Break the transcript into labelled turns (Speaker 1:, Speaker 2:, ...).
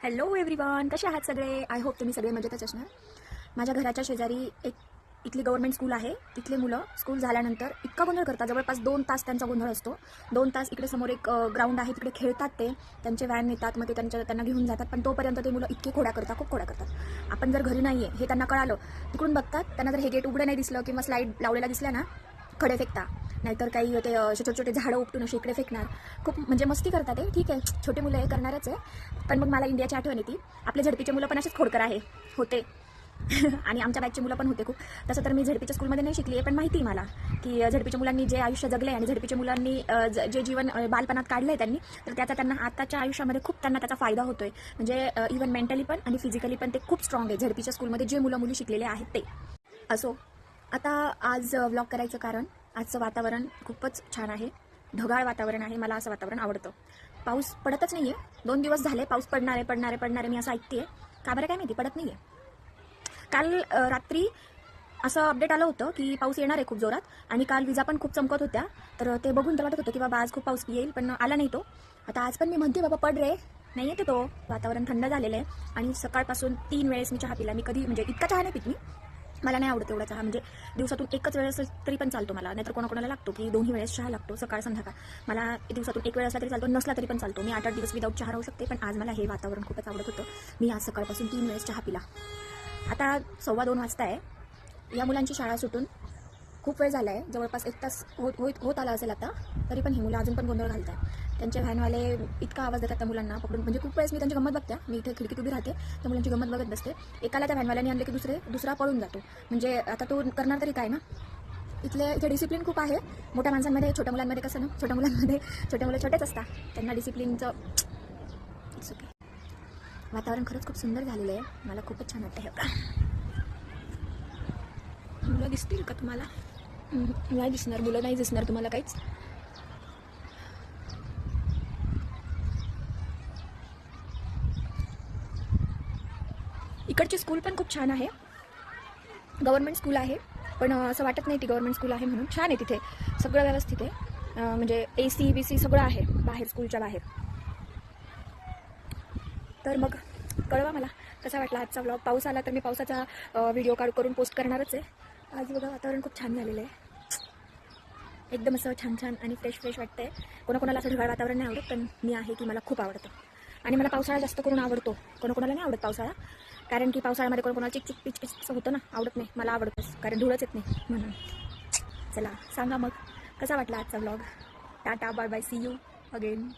Speaker 1: Hello everyone, कसे आहात सगळे? आय होप तुम्ही सगळे मजेतच असणार. माझ्या घराच्या शेजारी एक इथली गव्हर्नमेंट स्कूल आहे. तिथले मुलं स्कूल झाल्यानंतर इतका गोंधळ करतात, जवळपास 2 तास त्यांचा गोंधळ असतो. 2 तास इकडे समोर एक ग्राउंड आहे, तिकडे खेळतात ते. त्यांचे व्हॅन येतात, मग ते त्यांना घेऊन जातात. पण तोपर्यंत ते मुलं इतके खोड्या करतात, खूप खोड्या करतात. आपण जर घरी नाही आहे हे त्यांना कळालं, तिकडून बघतात. त्यांना जर हे गेट उघडं नाही दिसलं किंवा स्लाईड लावलेला दिसला ना, खडे फेकता, नाहीतर काही ते असे छोटे छोटे झाडं उपटून असे इकडे फेकणार. खूप म्हणजे मस्ती करतात ते. ठीक आहे, छोटे मुलं हे करणारच आहे. पण मग मला इंडियाची आठवण येते. आपले झडपीचे मुलं पण असेच खोडकर होते आणि आमच्या बॅचचे मुलं पण होते खूप. तसं तर मी झडपीच्या स्कूलमध्ये नाही शिकली आहे, पण माहिती आहे मला की झडपीच्या मुलांनी जे आयुष्य जगले आणि झडपीच्या मुलांनी जे जीवन बालपणात काढलं आहे त्यांनी, तर त्याचा त्यांना आताच्या आयुष्यामध्ये खूप त्यांना त्याचा फायदा होतोय. म्हणजे इव्हन मेंटली पण आणि फिजिकली पण ते खूप स्ट्रॉंग आहे. झडपीच्या स्कूलमध्ये जे मुलं मुली शिकलेले आहेत ते. असो, आता आज व्लॉग करायचं कारण आजचं वातावरण खूपच छान आहे. ढगाळ वातावरण आहे. मला असं वातावरण आवडतं. पाऊस पडतच नाही आहे. 2 दिवस झाले पाऊस पडणार आहे मी असं ऐकते. का बरं काय माहिती पडत नाही आहे. काल रात्री असं अपडेट आलं होतं की पाऊस येणार आहे खूप जोरात, आणि काल विजा पण खूप चमकत होत्या. तर ते बघून तर वाटत होतं की बाबा आज खूप पाऊस येईल, पण आला नाही तो. आता आज पण मी म्हणते बाबा पड रे, नाही येते तो. वातावरण थंड झालेलं आहे आणि सकाळपासून 3 वेळेस मी चहा पिला. मी कधी म्हणजे इतका चहा नाही पित मी. मला नाही आवडत एवढा चहा. म्हणजे दिवसातून एकच वेळेस तरी पण चालतो मला, नाहीतर कोणाकोणाला लागतो की 2ही वेळेस चहा लागतो, सकाळ संध्याकाळ. मला दिवसातून 1 वेळ असला तरी चालतो, नसला तरी पण चालतो. मी 8-8 दिवस विदाऊट चहा राहू शकते. पण आज मला हे वातावरण खूपच आवडत होतं. मी आज सकाळपासून 3 वेळेस चहा पिला. आता 2:15 वाजता आहे. या मुलांची शाळा सुटून खूप वेळ झाला आहे, जवळपास 1 तास होत आला असेल आता. तरी पण ही मुलं अजून पण गोंधळ घालतात. त्यांचे व्हॅनवाले इतका आवाज देतात त्या मुलांना पकडून. म्हणजे खूप वेळेस मी त्यांची गंमत बघते. मी इथे खिडकीत उभी राहते, त्या मुलांची गंमत बघत बसते. एकाला त्या व्हॅनवाल्याने आणले की दुसरा पळून जातो. म्हणजे आता तो करणार तरी काय ना. इथे डिसिप्लिन खूप आहे. मोठ्या माणसांमध्ये, छोट्या मुलांमध्ये कसं ना, छोट्या मुलं छोटेच असतात, त्यांना डिसिप्लिनचं इट्स ओके. वातावरण खरंच खूप सुंदर झालेलं आहे. मला खूपच छान वाटतं. हे बघा, मुलं दिसतील का तुम्हाला? नाही दिसणार, मुलं नाही दिसणार तुम्हाला काहीच. इकडची स्कूल पण खूप छान आहे. गव्हर्नमेंट स्कूल आहे, पण असं वाटत नाही ती गव्हर्नमेंट स्कूल आहे म्हणून. छान आहे, तिथे सगळं व्यवस्थित आहे. म्हणजे AC BC सगळं आहे बाहेर, स्कूलच्या बाहेर. तर मग कळवा मला कसा वाटला आजचा व्लॉग. पाऊस आला तर मी पावसाचा व्हिडिओ करून पोस्ट करणारच आहे. आज बघा वातावरण खूप छान झालेलं आहे. एकदम असं छान आणि फ्रेश वाटतंय. कोणाकोणाला असं ढगाळ वातावरण नाही आवडत, पण मी आहे की मला खूप आवडतं. आणि मला पावसाळा जास्त करून आवडतो. कोणाकोणाला नाही आवडत पावसाळा, कारण की पावसाळ्यामध्ये कोणाकोणाला चिकचिक असं होतं ना, आवडत नाही. मला आवडतंच, कारण धुळच येत नाही म्हणून. चला सांगा मग कसा वाटला आजचा vlog. Tata, bye bye, see you again.